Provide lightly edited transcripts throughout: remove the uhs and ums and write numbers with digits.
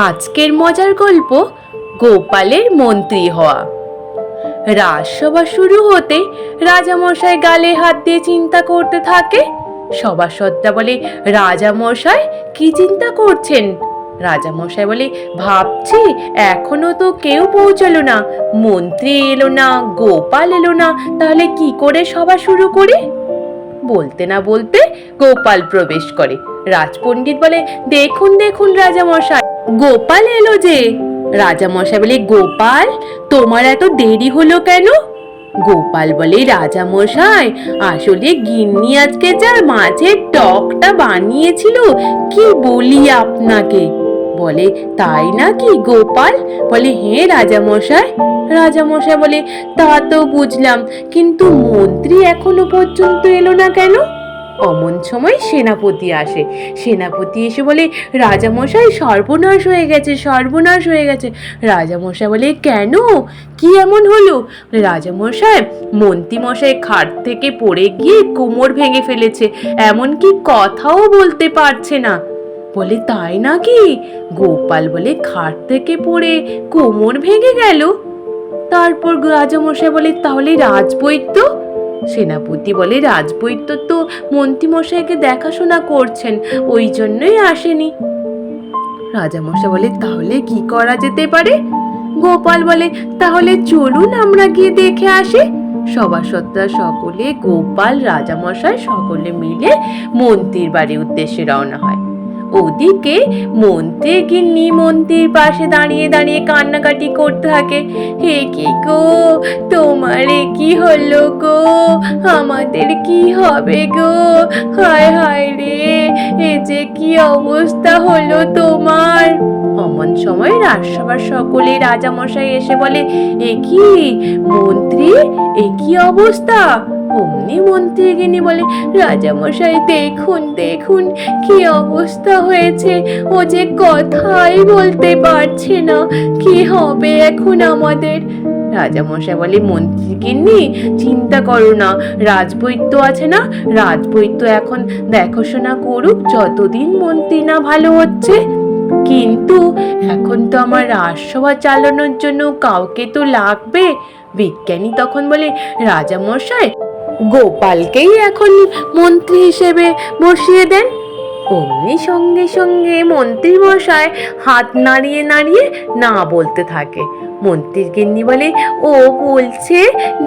আজকের মজার গল্প গোপালের মন্ত্রী হওয়া। রাজসভা শুরু হতে রাজামশাই গালে হাত দিয়ে চিন্তা করতে থাকে। সভাসদরা বলে, রাজামশাই কি চিন্তা করছেন? রাজামশাই বলে, ভাবছি এখনো তো কেউ পৌঁছালো না, মন্ত্রী এলো না, গোপাল এলো না, তাহলে কি করে সভা শুরু করি? বলতে না বলতে গোপাল প্রবেশ করে। রাজপণ্ডিত বলে, দেখুন দেখুন রাজামশাই, গোপাল এলো যে। রাজামশাই বলে, গোপাল, তোমার এত দেরি হলো কেন? গোপাল বলে, রাজামশাই, আসলে গিন্নি আজকে যা মাছের টকটা বানিয়েছিল, কি বলি আপনাকে। বলে, তাই নাকি গোপাল? বলে, হ্যাঁ রাজামশাই। রাজামশাই বলে, তা তো বুঝলাম, কিন্তু মন্ত্রী এখনো পর্যন্ত এলো না কেন? অমন সময় সেনাপতি আসে। সেনাপতি এসে বলে, রাজামশাই সর্বনাশ হয়ে গেছে, সর্বনাশ হয়ে গেছে। রাজামশাই বলে, কেন, কি এমন হলো? রাজামশাই, মন্ত্রীমশাই খাট থেকে পড়ে গিয়ে কোমর ভেঙে ফেলেছে, এমনকি কথাও বলতে পারছে না। বলে, তাই নাকি? গোপাল বলে, খাট থেকে পড়ে কোমর ভেঙে গেল? তারপর রাজামশাই বলে, তাহলে রাজবৈদ্য? সেনাপতি বলে, রাজবৈদ্য তো মন্ত্রীমশাইকে দেখাশোনা করছেন, ওই জন্যই আসেনি। রাজামশাই বলে, তাহলে কি করা যেতে পারে? গোপাল বলে, তাহলে চলুন আমরা গিয়ে দেখে আসি। সভাসদরা সকলে, গোপাল, রাজামশাই সকলে মিলে মন্ত্রীর বাড়ির উদ্দেশ্যে রওনা হয়। ওদিকে মন্ত্রী গিন্নি মন্ত্রীর পাশে দাঁড়িয়ে দাঁড়িয়ে কান্নাকাটি করতে থাকে। হে কি গো, তোমার কি হলো গো, আমাদের কি হবে গো, হায় হায় রে, এ যে কি অবস্থা হলো তোমার। অমন সময় রাজসভার সকলে রাজামশাই এসে বলে, এ কি মন্ত্রী, এ কি অবস্থা? অমনি মন্ত্রী গিনি বলে, রাজামশাই দেখুন দেখুন কি অবস্থা হয়েছে, ও যে কথাই বলতে পারছে না, কি হবে এখন আমাদের? রাজামশাই বলে, মন্ত্রী গিন্নি চিন্তা করো না, রাজবৈদ্য আছে না, রাজবৈদ্য এখন দেখাশোনা করুক যতদিন মন্ত্রী না ভালো হচ্ছে। কিন্তু এখন তো আমার রাজসভা চালানোর জন্য কাউকে তো লাগবে। বিজ্ঞানী তখন বলে, রাজামশাই, গোপালকেই এখন মন্ত্রী হিসেবে বসিয়ে দেন। অমনি সঙ্গে সঙ্গে মন্ত্রী মশাই হাত নাড়িয়ে নাড়িয়ে না বলতে থাকে। মন্ত্রীর গিন্নি বলে, ও বলছে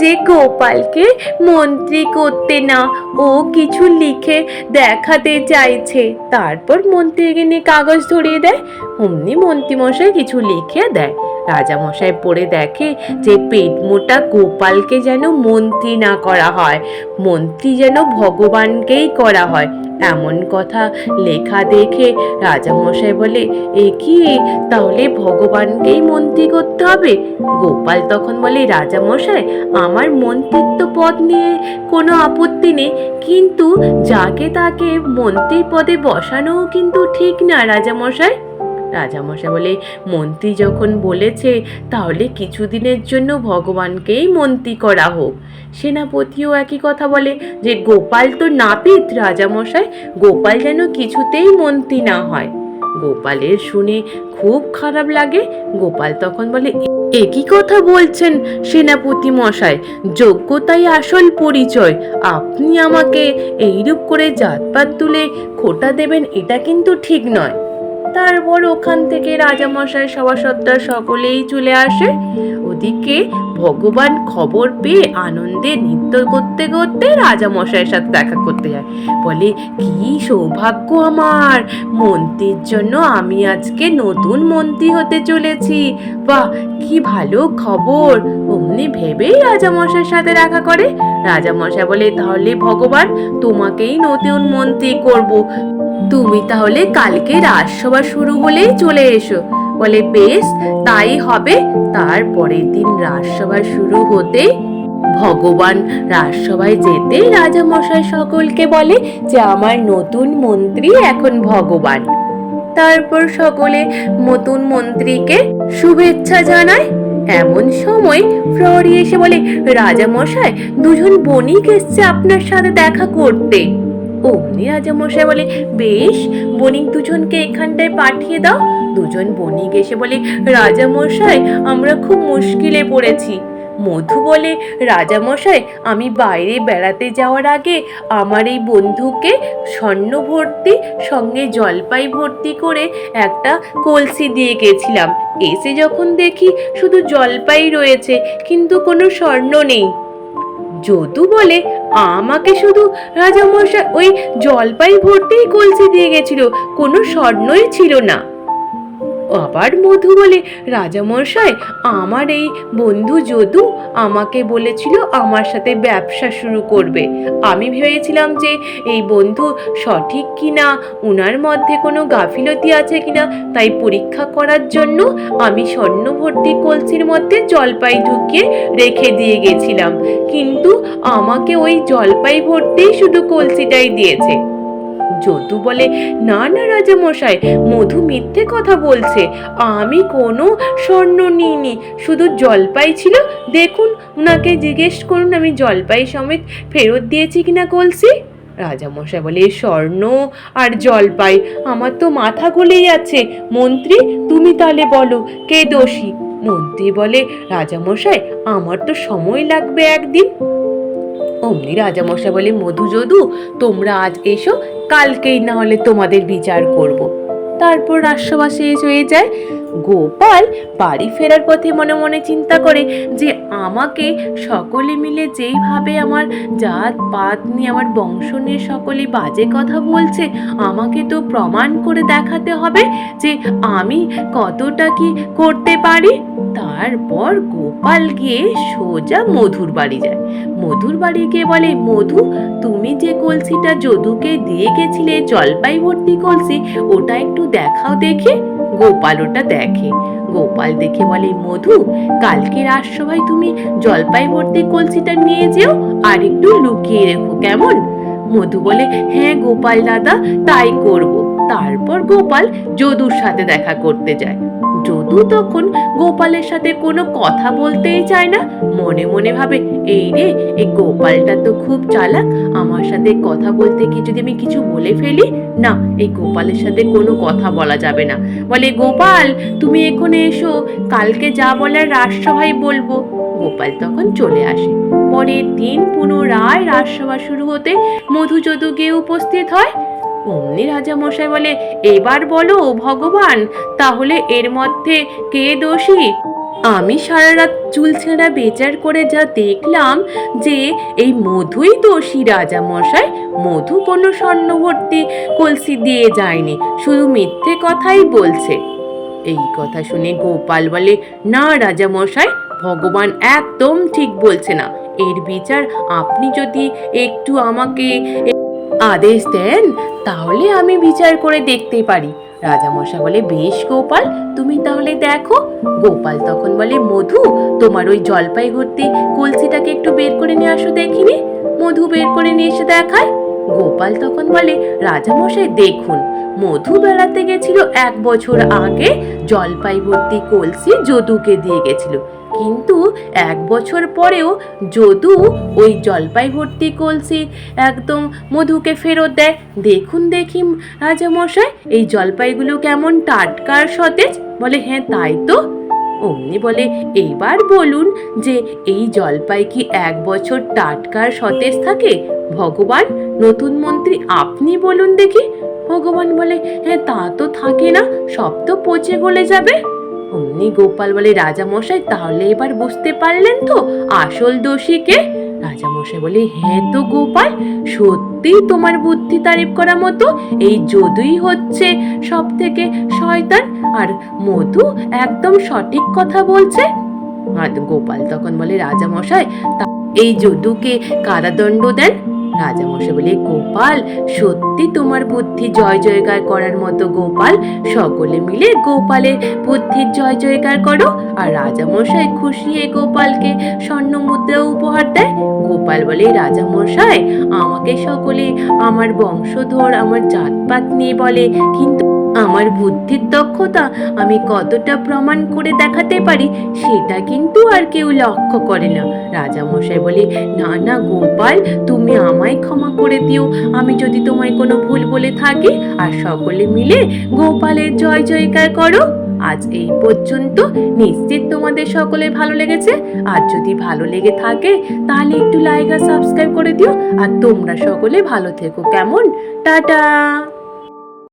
যে গোপালকে মন্ত্রী করতে না, ও কিছু লিখে দেখাতে চাইছে। তারপর মন্ত্রীর গিন্নি কাগজ ধরিয়ে দেয়। অমনি মন্ত্রী মশাই কিছু লিখে দেয়। রাজামশাই পড়ে দেখে যে পেট মোটা গোপালকে যেন মন্ত্রী না করা হয়, মন্ত্রী যেন ভগবানকেই করা হয়, এমন কথা লেখা দেখে রাজামশাই বলে, এ কি, তাহলে ভগবানকেই মন্ত্রী করতে হবে? গোপাল তখন বলে, রাজামশাই, আমার মন্ত্রিত্ব পদ নিয়ে কোনো আপত্তি নেই, কিন্তু যাকে তাকে মন্ত্রী পদে বসানোও কিন্তু ঠিক না রাজামশাই। রাজামশাই বলে, মন্ত্রী যখন বলেছে, তাহলে কিছুদিনের জন্য ভগবানকেই মন্ত্রী করা হোক। সেনাপতিও একই কথা বলে যে, গোপাল তো নাপিত রাজামশাই, গোপাল যেন কিছুতেই মন্ত্রী না হয়। গোপালের শুনে খুব খারাপ লাগে। গোপাল তখন বলে, একই কথা বলছেন সেনাপতি মশাই, যোগ্যতাই আসল পরিচয়, আপনি আমাকে এইরূপ করে জাতপাত তুলে খোটা দেবেন, এটা কিন্তু ঠিক নয়। তারপর ওখান থেকে রাজামশাই সভাসদরা সকলেই চলে আসে। ওদিকে ভগবান খবর পেয়ে আনন্দে নৃত্য করতে করতে রাজামশাইয়ের সাথে দেখা করতে যায়। বলে, কি সৌভাগ্য আমার, মন্ত্রীর জন্য আমি আজকে নতুন মন্ত্রী হতে চলেছি, বাহ কি ভালো খবর। অমনি ভেবেই রাজামশাইয়ের সাথে দেখা করে। রাজামশাই বলে, তাহলে ভগবান তোমাকেই নতুন মন্ত্রী করব, তুমি তাহলে কালকে রাজসভা শুরু হলেই চলে এসো। বলে, বেশ তাই হবে। তারপরের দিন রাজসভা শুরু হতেই ভগবান রাজসভায় যেতে রাজামশাই সকলকে বলে যে, আমার নতুন মন্ত্রী এখন ভগবান। তারপর সকলে নতুন মন্ত্রীকে শুভেচ্ছা জানায়। এমন সময় প্রহরী এসে বলে, রাজামশাই, দুজন বণিক এসছে আপনার সাথে দেখা করতে। অমনি রাজামশাই বলে, বেশ, বণিক দুজনকে এখানটায় পাঠিয়ে দাও। দুজন বণিক এসে বলে, রাজামশাই আমরা খুব মুশকিলে পড়েছি। মধু বলে, রাজামশাই আমি বাইরে বেড়াতে যাওয়ার আগে আমার এই বন্ধুকে স্বর্ণ ভর্তি সঙ্গে জলপাই ভর্তি করে একটা কলসি দিয়ে গেছিলাম। এসে যখন দেখি শুধু জলপাই রয়েছে, কিন্তু কোনো স্বর্ণ নেই। যদু বলে, আমাকে শুধু রাজামশাই ওই জলপাই ভর্তি কলসি দিয়ে গেছিল, কোনো স্বর্ণই ছিল না। আবার মধু বলে, রাজামশাই আমার এই বন্ধু যদু আমাকে বলেছিল আমার সাথে ব্যবসা শুরু করবে। আমি ভেবেছিলাম যে এই বন্ধু সঠিক কিনা, উনার মধ্যে কোনো গাফিলতি আছে কিনা, তাই পরীক্ষা করার জন্য আমি স্বর্ণ ভর্তি কলসির মধ্যে জলপাই ঢুকিয়ে রেখে দিয়ে গেছিলাম, কিন্তু আমাকে ওই জলপাই ভর্তি শুধু কলসিটাই দিয়েছে। যদু বলে, না না রাজামশাই, মধু মিথ্যে কথা বলছে, আমি কোনো স্বর্ণ নিইনি, শুধু জলপাই ছিল। দেখুন, উনাকে জিজ্ঞেস করুন আমি জলপাই সমেত ফেরত দিয়েছি কিনা কলসি। রাজামশাই বলে, স্বর্ণ আর জলপাই, আমার তো মাথা গলেই আছে। মন্ত্রী তুমি তাহলে বলো কে দোষী। মন্ত্রী বলে, রাজামশাই আমার তো সময় লাগবে একদিন। অমনি রাজামশাই বলে, মধু যদু তোমরা আজ এসো, কালকেই না হলে তোমাদের বিচার করব। তারপর রাজসভা শেষ হয়ে যায়। গোপাল বাড়ি ফেরার পথে মনে মনে চিন্তা করে যে আমাকে সকলে মিলে যেইভাবে আমার জাত পাত নিয়ে, আমার বংশ নিয়ে সকলে বাজে কথা বলছে, আমাকে তো প্রমাণ করে দেখাতে হবে যে আমি কতটা কি করতে পারি। তারপর গোপাল গিয়ে সোজা মধুর বাড়ি যায়। মধুর বাড়ি গিয়ে বলে, মধু তুমি যে কলসিটা যদুকে দিয়ে গেছিলে জলপাই ভর্তি কলসি, ওটা একটু দেখাও দেখে। গোপাল ওটা দেখে। গোপাল দেখে বলে, মধু কালকে রাজসভায় তুমি জলপাই ভর্তি কলসিটা নিয়ে যেও, আর একটু লুকিয়ে রেখো, কেমন? মধু বলে, হ্যাঁ গোপাল দাদা, তাই করব। তারপর গোপাল যদুর সাথে দেখা করতে যায়। যদু তখন গোপালের সাথে কোনো কথা বলতেই চায় না। মনে মনে ভাবে, এই রে, এই গোপালটা তো খুব চালাক, আমার সাথে কথা বলতে কি যদি আমি কিছু বলে ফেলি, না, এই গোপালের সাথে কোনো কথা বলা যাবে না। বলে, গোপাল তুমি এখানে এসো, কালকে যা বলার রাজসভায় বলবো। গোপাল তখন চলে আসে। পরের দিন পুনরায় রাজসভা শুরু হতে মধু যদু গিয়ে উপস্থিত হয়। অমনি রাজামশাই বলে, এবার বলো ভগবান, তাহলে এর মধ্যে কে দোষী? আমি সারা রাত চুল ছেঁড়া বেচার করে যা দেখলাম যে এই মধুই দোষী রাজামশাই। মধু কোনো স্বর্ণ ভর্তি কলসি দিয়ে যায়নি, শুধু মিথ্যে কথাই বলছে। এই কথা শুনে গোপাল বলে, না রাজামশাই, ভগবান একদম ঠিক বলছে না। এর বিচার আপনি যদি একটু আমাকে আদেশ দেন তাহলে আমি বিচার করে দেখতে পারি। রাজামশাই বলে, বেশ গোপাল, তুমি তাহলে দেখো। গোপাল তখন বলে, মধু তোমার ওই জলপাই ভর্তি কলসিটাকে একটু বের করে নিয়ে আসো দেখিনি। মধু বের করে নিয়ে এসে দেখায়। গোপাল তখন বলে, রাজামশাই দেখুন, মধু বেড়াতে গেছিল 1 বছর আগে, জলপাই ভর্তি কলসি যদুকে দিয়ে গেছিল, কিন্তু 1 বছর পরেও যদু ওই জলপাই ভর্তি কলসি একদম মধুকে ফেরত দেয়। দেখুন দেখি রাজামশাই, এই জলপাইগুলো কেমন টাটকা আর সতেজ। বলে, হ্যাঁ তাই তো। অমনি বলে, এইবার বলুন যে এই জলপাই কি 1 বছর টাটকা আর সতেজ থাকে? ভগবান, নতুন মন্ত্রী আপনি বলুন দেখি। ভগবান বলে, হ্যাঁ তা তো থাকে না, সব তো পচে গলে যাবে। অমনি গোপাল বলে, রাজামশাই তাহলে এবার বুঝতে পারলেন তো আসল দোষী কে? রাজামশাই বলে, হ্যাঁ তো গোপাল, সত্যি তোমার বুদ্ধি তারিফ করার মতো, এই যদুই হচ্ছে সব থেকে শয়তান, আর মধু একদম সঠিক কথা বলছে। আর গোপাল তখন বলে, রাজামশাই এই যদুকে কারাদণ্ড দেন। রাজামশাই বলে, গোপাল সত্যি তোমার বুদ্ধি জয় জয়কার করার মতো গোপাল, সকলে মিলে গোপালের বুদ্ধির জয় জয়কার করো। আর রাজামশাই খুশি হয়ে গোপালকে স্বর্ণ মুদ্রা উপহার দেয়। গোপাল বলে, রাজামশাই আমাকে সকলে আমার বংশধর, আমার জাতপাত নিয়ে বলে, কিন্তু আমার বুদ্ধির দক্ষতা আমি কতটা প্রমাণ করে দেখাতে পারি সেটা কিন্তু আর কেউ লক্ষ্য করে না। রাজামশাই বলে, না না গোপাল, তুমি আমায় ক্ষমা করে দিও আমি যদি তোমায় কোনো ভুল বলে থাকি। আর সকলে মিলে গোপালের জয় জয়কার করো। আজ এই পর্যন্ত, নিশ্চিত তোমাদের সকলের ভালো লেগেছে। আর যদি ভালো লেগে থাকে তাহলে একটু লাইক আর সাবস্ক্রাইব করে দিও। আর তোমরা সকলে ভালো থেকো, কেমন? টাটা।